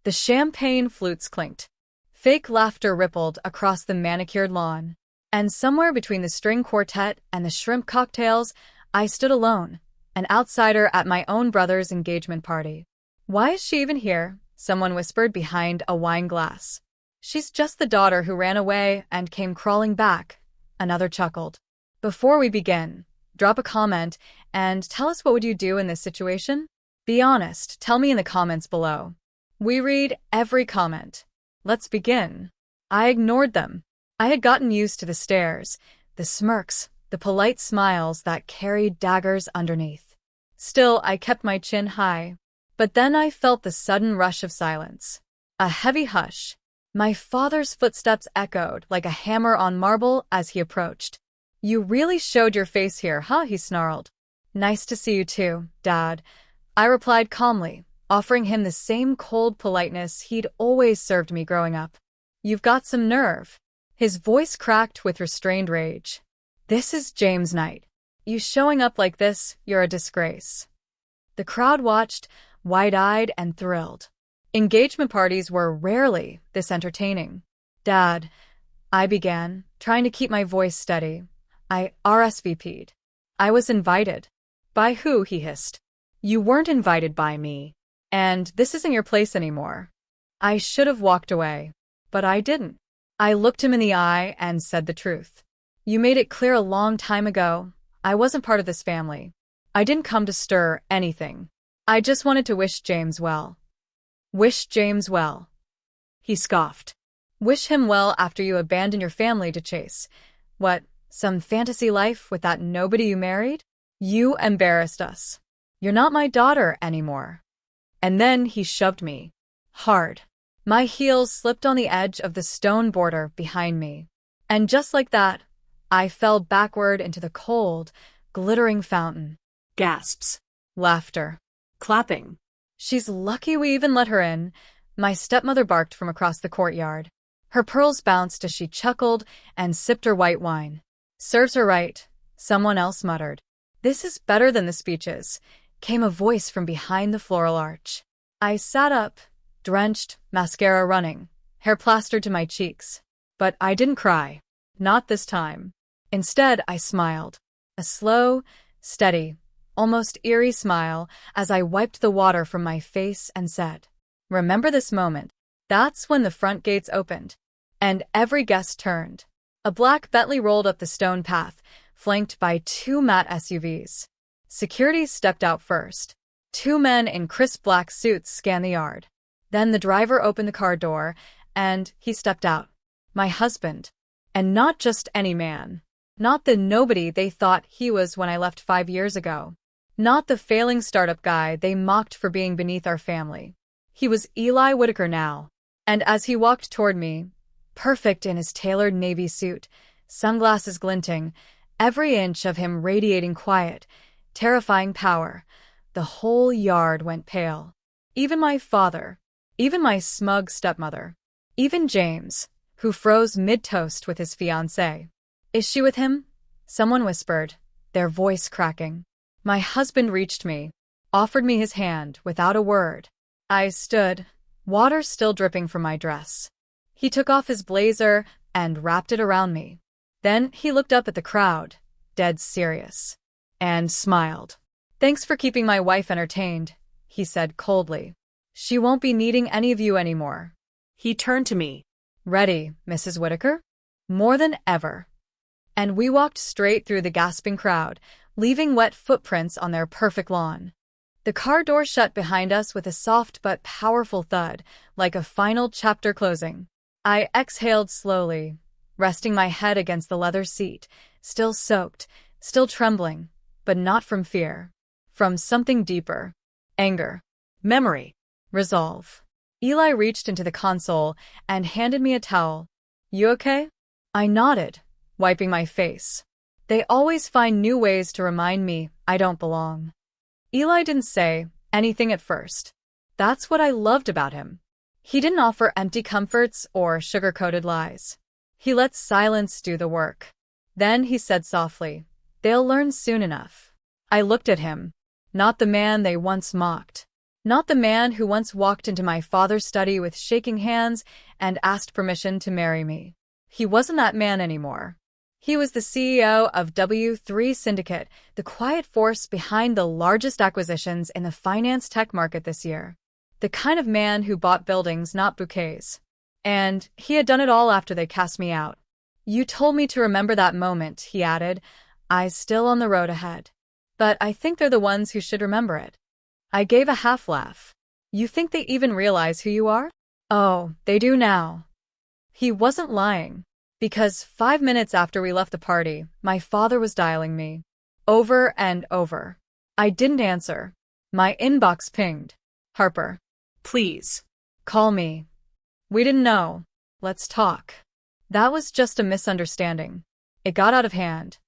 The champagne flutes clinked. Fake laughter rippled across the manicured lawn. And somewhere between the string quartet and the shrimp cocktails, I stood alone, an outsider at my own brother's engagement party. "Why is she even here?" someone whispered behind a wine glass. "She's just the daughter who ran away and came crawling back," another chuckled. "Before we begin, drop a comment and tell us what would you do in this situation? Be honest, tell me in the comments below. We read every comment. Let's begin." I ignored them. I had gotten used to the stares, the smirks, the polite smiles that carried daggers underneath. Still, I kept my chin high. But then I felt the sudden rush of silence. A heavy hush. My father's footsteps echoed like a hammer on marble as he approached. "You really showed your face here, huh?" he snarled. "Nice to see you too, Dad," I replied calmly, offering him the same cold politeness he'd always served me growing up. "You've got some nerve." His voice cracked with restrained rage. "This is James' night. You showing up like this, you're a disgrace." The crowd watched, wide-eyed and thrilled. Engagement parties were rarely this entertaining. "Dad," I began, trying to keep my voice steady. "I RSVP'd. I was invited." "By who?" he hissed. "You weren't invited by me. And this isn't your place anymore." I should have walked away, but I didn't. I looked him in the eye and said the truth. "You made it clear a long time ago. I wasn't part of this family. I didn't come to stir anything. I just wanted to wish James well." "Wish James well?" he scoffed. "Wish him well after you abandoned your family to chase, what, some fantasy life with that nobody you married? You embarrassed us. You're not my daughter anymore." And then he shoved me. Hard. My heels slipped on the edge of the stone border behind me. And just like that, I fell backward into the cold, glittering fountain. Gasps. Laughter. Clapping. "She's lucky we even let her in," my stepmother barked from across the courtyard. Her pearls bounced as she chuckled and sipped her white wine. "Serves her right," someone else muttered. "This is better than the speeches," came a voice from behind the floral arch. I sat up, drenched, mascara running, hair plastered to my cheeks. But I didn't cry. Not this time. Instead, I smiled. A slow, steady, almost eerie smile as I wiped the water from my face and said, "Remember this moment." That's when the front gates opened, and every guest turned. A black Bentley rolled up the stone path, flanked by two matte SUVs. Security stepped out first. Two men in crisp black suits scanned the yard. Then the driver opened the car door, and he stepped out. My husband. And not just any man. Not the nobody they thought he was when I left 5 years ago. Not the failing startup guy they mocked for being beneath our family. He was Eli Whitaker now. And as he walked toward me, perfect in his tailored navy suit, sunglasses glinting, every inch of him radiating quiet, terrifying power, the whole yard went pale. Even my father, even my smug stepmother, even James, who froze mid-toast with his fiancée. "Is she with him?" someone whispered, their voice cracking. My husband reached me, offered me his hand without a word. I stood, water still dripping from my dress. He took off his blazer and wrapped it around me. Then he looked up at the crowd, dead serious, and smiled. "Thanks for keeping my wife entertained," he said coldly. "She won't be needing any of you anymore." He turned to me. "Ready, Mrs. Whitaker?" "More than ever." And we walked straight through the gasping crowd, leaving wet footprints on their perfect lawn. The car door shut behind us with a soft but powerful thud, like a final chapter closing. I exhaled slowly, resting my head against the leather seat, still soaked, still trembling, but not from fear. From something deeper. Anger. Memory. Resolve. Eli reached into the console and handed me a towel. "You okay?" I nodded, wiping my face. They always find new ways to remind me I don't belong. Eli didn't say anything at first. That's what I loved about him. He didn't offer empty comforts or sugar-coated lies. He let silence do the work. Then he said softly, "They'll learn soon enough." I looked at him, not the man they once mocked. Not the man who once walked into my father's study with shaking hands and asked permission to marry me. He wasn't that man anymore. He was the CEO of W3 Syndicate, the quiet force behind the largest acquisitions in the finance tech market this year. The kind of man who bought buildings, not bouquets. And he had done it all after they cast me out. You told me to remember that moment, he added, eyes still on the road ahead. But I think they're the ones who should remember it. I gave a half laugh. You think they even realize who you are? Oh, they do now. He wasn't lying. Because 5 minutes after we left the party, my father was dialing me. Over and over. I didn't answer. My inbox pinged. Harper. Please. Call me. We didn't know. Let's talk. That was just a misunderstanding. It got out of hand.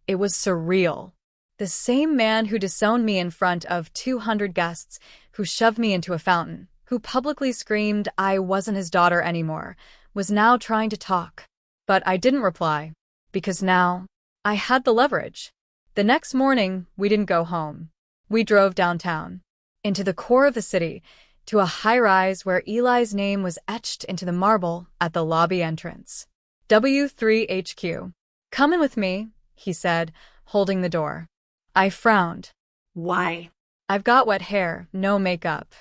It was surreal. The same man who disowned me in front of 200 guests, who shoved me into a fountain, who publicly screamed I wasn't his daughter anymore, was now trying to talk. But I didn't reply, because now I had the leverage. The next morning, we didn't go home. We drove downtown, into the core of the city, to a high-rise where Eli's name was etched into the marble at the lobby entrance. W3HQ. Come in with me, he said, holding the door. I frowned. Why? I've got wet hair, no makeup.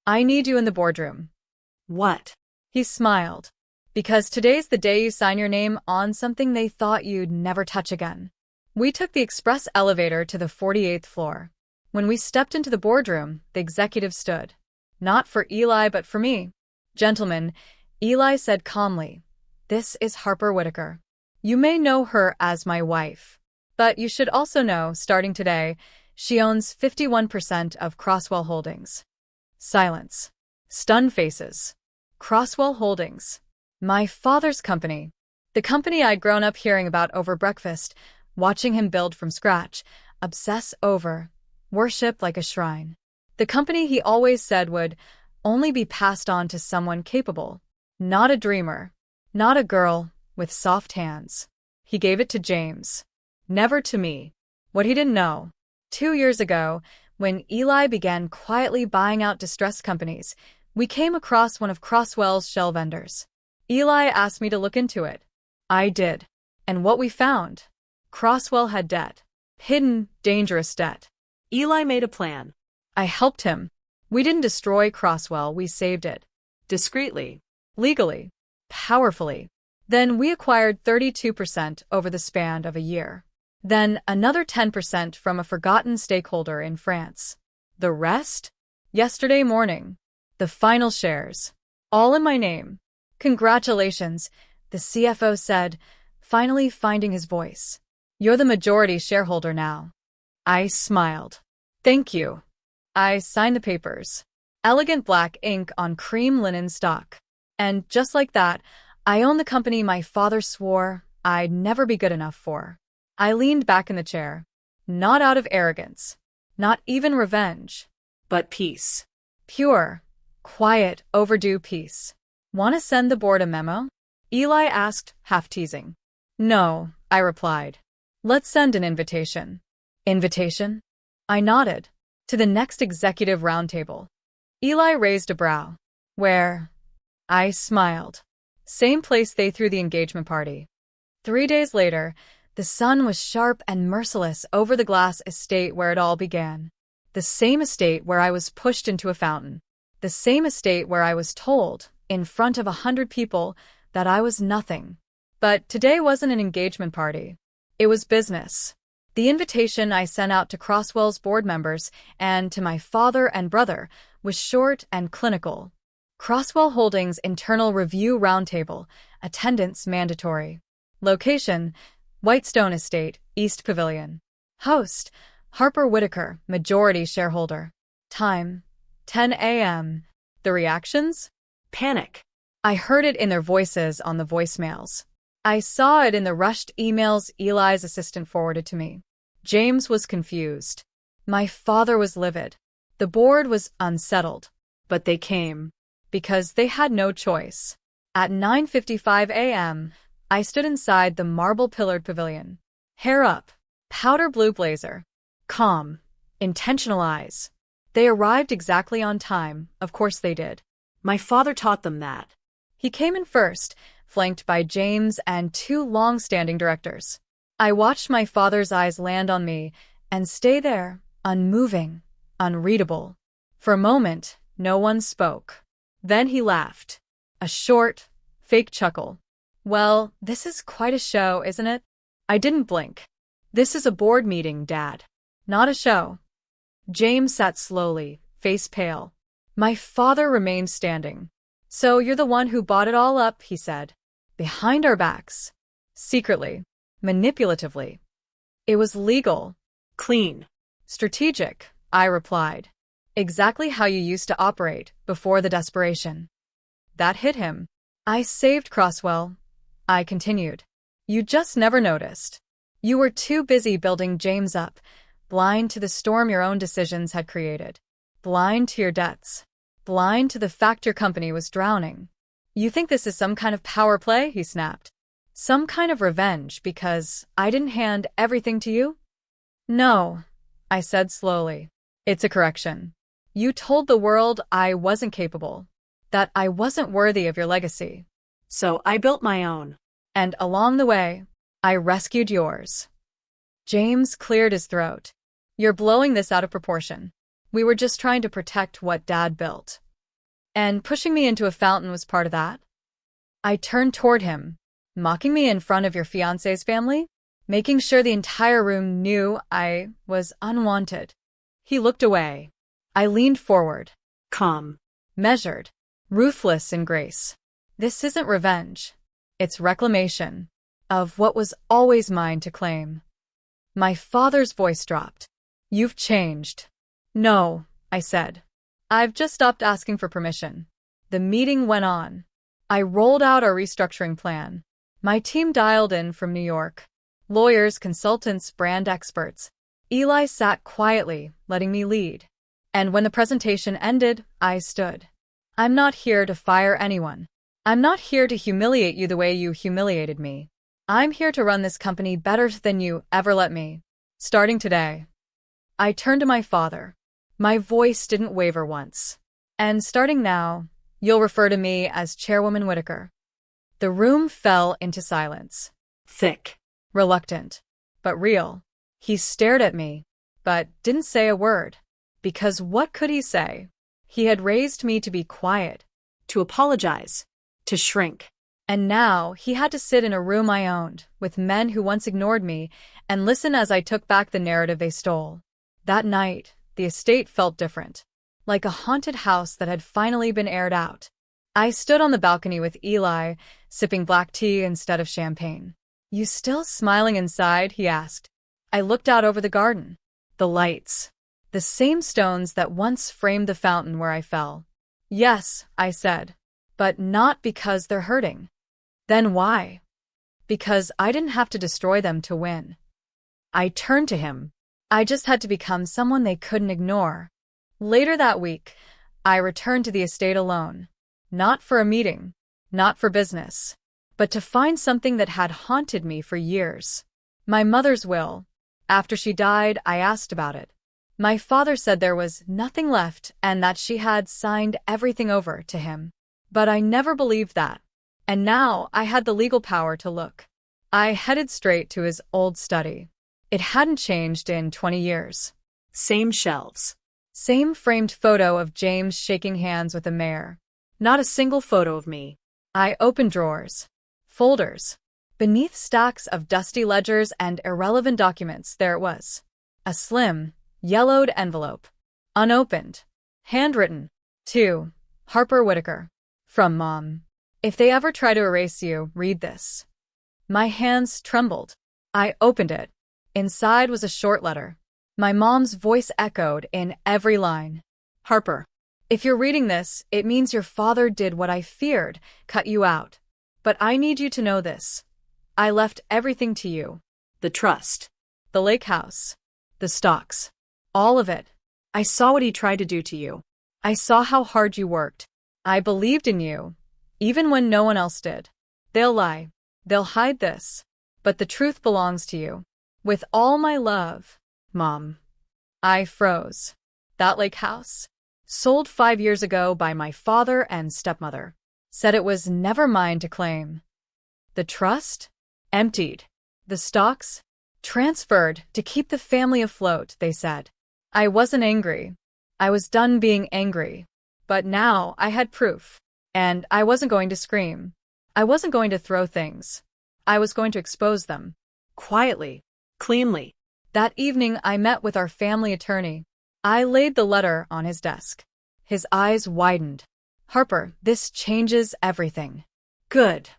I need you in the boardroom. What? He smiled. Because today's the day you sign your name on something they thought you'd never touch again. We took the express elevator to the 48th floor. When we stepped into the boardroom, the executive stood. Not for Eli, but for me. Gentlemen, Eli said calmly, this is Harper Whitaker. You may know her as my wife. But you should also know, starting today, she owns 51% of Crosswell Holdings. Silence. Stunned faces. Crosswell Holdings. My father's company. The company I'd grown up hearing about over breakfast, watching him build from scratch, obsess over, worship like a shrine. The company he always said would only be passed on to someone capable. Not a dreamer. Not a girl with soft hands. He gave it to James. Never to me. What he didn't know. 2 years ago, when Eli began quietly buying out distressed companies, we came across one of Crosswell's shell vendors. Eli asked me to look into it. I did. And what we found? Crosswell had debt. Hidden, dangerous debt. Eli made a plan. I helped him. We didn't destroy Crosswell, we saved it. Discreetly. Legally. Powerfully. Then we acquired 32% over the span of a year. Then another 10% from a forgotten stakeholder in France. The rest? Yesterday morning. The final shares. All in my name. Congratulations, the CFO said, finally finding his voice. You're the majority shareholder now. I smiled. Thank you. I signed the papers. Elegant black ink on cream linen stock. And just like that, I own the company my father swore I'd never be good enough for. I leaned back in the chair. Not out of arrogance. Not even revenge. But peace. Pure, quiet, overdue peace. Want to send the board a memo? Eli asked, half teasing. No, I replied. Let's send an invitation. Invitation? I nodded. To the next executive roundtable. Eli raised a brow. Where? I smiled. Same place they threw the engagement party. 3 days later, the sun was sharp and merciless over the glass estate where it all began. The same estate where I was pushed into a fountain. The same estate where I was told, in front of 100 people, that I was nothing. But today wasn't an engagement party. It was business. The invitation I sent out to Crosswell's board members and to my father and brother was short and clinical. Crosswell Holdings Internal Review Roundtable, attendance mandatory. Location, Whitestone Estate, East Pavilion. Host, Harper Whitaker, majority shareholder. Time, 10 a.m. The reactions? Panic. I heard it in their voices on the voicemails. I saw it in the rushed emails Eli's assistant forwarded to me. James was confused. My father was livid. The board was unsettled. But they came. Because they had no choice. At 9:55 a.m., I stood inside the marble-pillared pavilion. Hair up. Powder blue blazer. Calm. Intentional eyes. They arrived exactly on time, of course they did. My father taught them that. He came in first, flanked by James and two long-standing directors. I watched my father's eyes land on me and stay there, unmoving, unreadable. For a moment, no one spoke. Then he laughed. A short, fake chuckle. Well, this is quite a show, isn't it? I didn't blink. This is a board meeting, Dad. Not a show. James sat slowly, face pale. My father remained standing. So you're the one who bought it all up, he said. Behind our backs. Secretly. Manipulatively. It was legal. Clean. Strategic, I replied. Exactly how you used to operate, before the desperation. That hit him. I saved Croswell. I continued. You just never noticed. You were too busy building James up, blind to the storm your own decisions had created. Blind to your debts. Blind to the fact your company was drowning. You think this is some kind of power play? He snapped. Some kind of revenge because I didn't hand everything to you? No, I said slowly. It's a correction. You told the world I wasn't capable, that I wasn't worthy of your legacy. So I built my own. And along the way, I rescued yours. James cleared his throat. You're blowing this out of proportion. We were just trying to protect what Dad built. And pushing me into a fountain was part of that? I turned toward him. Mocking me in front of your fiancé's family? Making sure the entire room knew I was unwanted. He looked away. I leaned forward. Calm. Measured. Ruthless in grace. This isn't revenge. It's reclamation. Of what was always mine to claim. My father's voice dropped. You've changed. No, I said. I've just stopped asking for permission. The meeting went on. I rolled out our restructuring plan. My team dialed in from New York. Lawyers, consultants, brand experts. Eli sat quietly, letting me lead. And when the presentation ended, I stood. I'm not here to fire anyone. I'm not here to humiliate you the way you humiliated me. I'm here to run this company better than you ever let me. Starting today. I turned to my father. My voice didn't waver once. And starting now, you'll refer to me as Chairwoman Whitaker. The room fell into silence. Thick. Reluctant. But real. He stared at me, but didn't say a word. Because what could he say? He had raised me to be quiet. To apologize. To shrink. And now he had to sit in a room I owned, with men who once ignored me, and listen as I took back the narrative they stole. That night, the estate felt different. Like a haunted house that had finally been aired out. I stood on the balcony with Eli, sipping black tea instead of champagne. You still smiling inside? He asked. I looked out over the garden. The lights. The same stones that once framed the fountain where I fell. Yes, I said. But not because they're hurting. Then why? Because I didn't have to destroy them to win. I turned to him. I just had to become someone they couldn't ignore. Later that week, I returned to the estate alone. Not for a meeting, not for business, but to find something that had haunted me for years. My mother's will. After she died, I asked about it. My father said there was nothing left and that she had signed everything over to him. But I never believed that. And now I had the legal power to look. I headed straight to his old study. It hadn't changed in 20 years. Same shelves. Same framed photo of James shaking hands with a mayor. Not a single photo of me. I opened drawers. Folders. Beneath stacks of dusty ledgers and irrelevant documents, there it was. A slim, yellowed envelope. Unopened. Handwritten. To Harper Whitaker. From Mom. If they ever try to erase you, read this. My hands trembled. I opened it. Inside was a short letter. My mom's voice echoed in every line. Harper. If you're reading this, it means your father did what I feared, cut you out. But I need you to know this. I left everything to you. The trust. The lake house. The stocks. All of it. I saw what he tried to do to you. I saw how hard you worked. I believed in you, even when no one else did. They'll lie. They'll hide this. But the truth belongs to you. With all my love, Mom. I froze. That lake house? Sold 5 years ago by my father and stepmother. Said it was never mine to claim. The trust? Emptied. The stocks? Transferred to keep the family afloat, they said. I wasn't angry. I was done being angry. But now I had proof. And I wasn't going to scream. I wasn't going to throw things. I was going to expose them. Quietly. Cleanly. That evening I met with our family attorney. I laid the letter on his desk. His eyes widened. Harper, this changes everything. Good,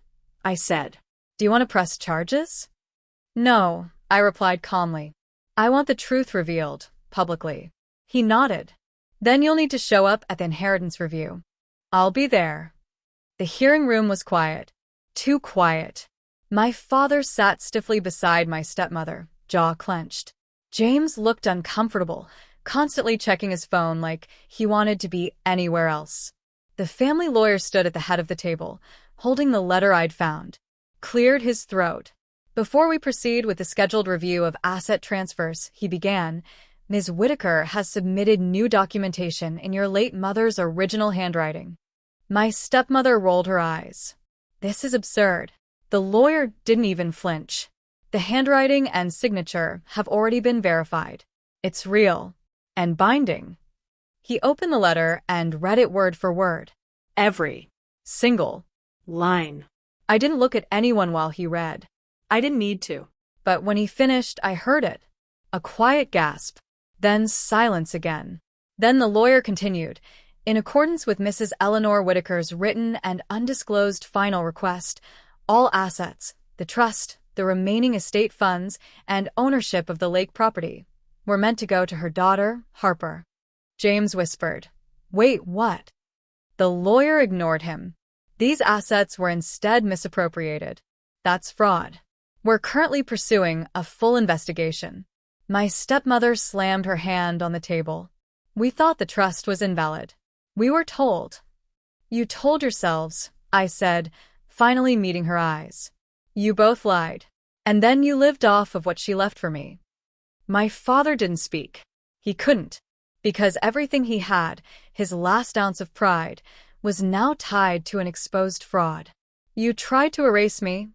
I said. Do you want to press charges? No, I replied calmly. I want the truth revealed, publicly. He nodded. Then you'll need to show up at the inheritance review. I'll be there. The hearing room was quiet. Too quiet. My father sat stiffly beside my stepmother, jaw clenched. James looked uncomfortable, constantly checking his phone like he wanted to be anywhere else. The family lawyer stood at the head of the table, holding the letter I'd found. Cleared his throat. Before we proceed with the scheduled review of asset transfers, he began, Ms. Whitaker has submitted new documentation in your late mother's original handwriting. My stepmother rolled her eyes. This is absurd. The lawyer didn't even flinch. The handwriting and signature have already been verified. It's real. And binding. He opened the letter and read it word for word. Every single line. I didn't look at anyone while he read. I didn't need to. But when he finished, I heard it. A quiet gasp. Then silence again. Then the lawyer continued. In accordance with Mrs. Eleanor Whitaker's written and undisclosed final request, all assets, the trust, the remaining estate funds, and ownership of the lake property were meant to go to her daughter, Harper. James whispered. Wait, what? The lawyer ignored him. These assets were instead misappropriated. That's fraud. We're currently pursuing a full investigation. My stepmother slammed her hand on the table. We thought the trust was invalid. We were told. You told yourselves, I said, finally meeting her eyes. You both lied. And then you lived off of what she left for me. My father didn't speak. He couldn't. Because everything he had, his last ounce of pride, was now tied to an exposed fraud. You tried to erase me,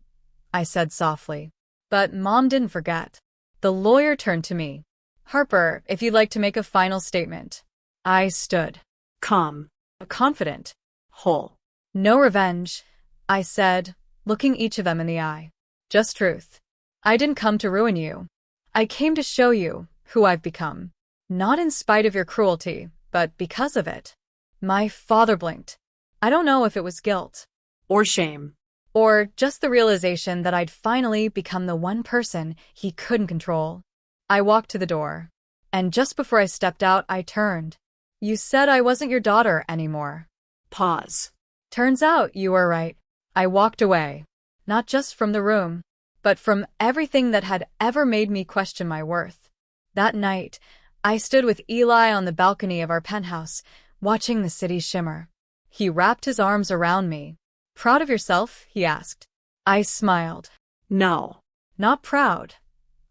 I said softly. But Mom didn't forget. The lawyer turned to me. Harper, if you'd like to make a final statement. I stood. Calm. Confident. Whole. No revenge, I said, looking each of them in the eye. Just truth. I didn't come to ruin you. I came to show you who I've become. Not in spite of your cruelty, but because of it. My father blinked. I don't know if it was guilt. Or shame. Or just the realization that I'd finally become the one person he couldn't control. I walked to the door. And just before I stepped out, I turned. You said I wasn't your daughter anymore. Pause. Turns out you were right. I walked away. Not just from the room, but from everything that had ever made me question my worth. That night, I stood with Eli on the balcony of our penthouse, watching the city shimmer. He wrapped his arms around me. Proud of yourself? He asked. I smiled. No. Not proud.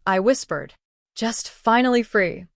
I whispered. Just finally free.